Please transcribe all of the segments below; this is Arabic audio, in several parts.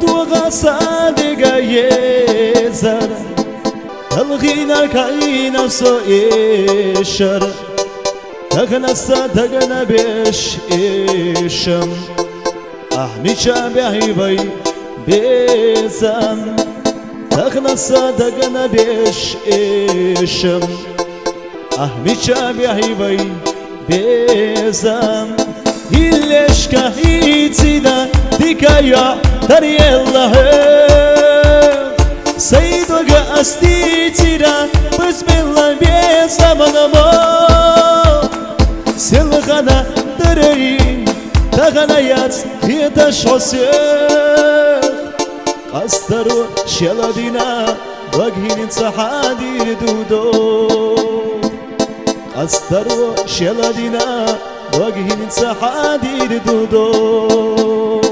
دوغا صادقة يزر الغينا كاينا سو إيشر تغنسا تغنا بيش إيشم أحمي شابعي بي بيزم تغنسا تغنا بيش إيشم أحمي شابعي بي بيزم إليش كهيتنا ديكايا تري الله سيدوغا أستيتنا بسم الله بيزمنا سلغنا دري تغنيات يدش حسيخ قسترو شلدنا وجهين صحادي دودو قسترو شلدنا وجهين صحادي دودو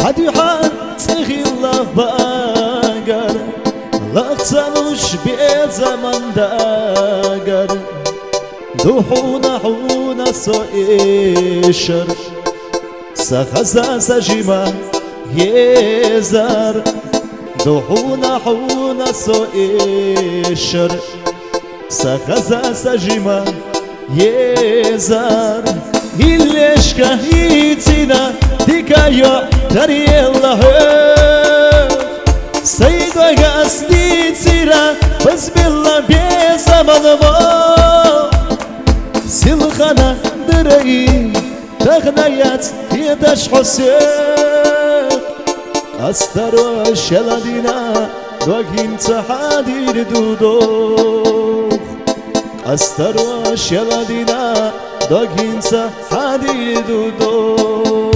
حدي حان تغي الله باقر لغتلوش بزمن داقر دوحونا حونا سوئشر سخزا سجما يزار دوحونا حونا سوئشر سخزا سجما يزار إليش كهيتنا ديكايو تري الله سيدوغا أسديتنا بسم الله بيزمنا سلخنا دري تغنيات يدش حسيخ أسترو شلدنا دوغين تحادير دودوخ أسترو شلدنا دوغين تحادير دودوخ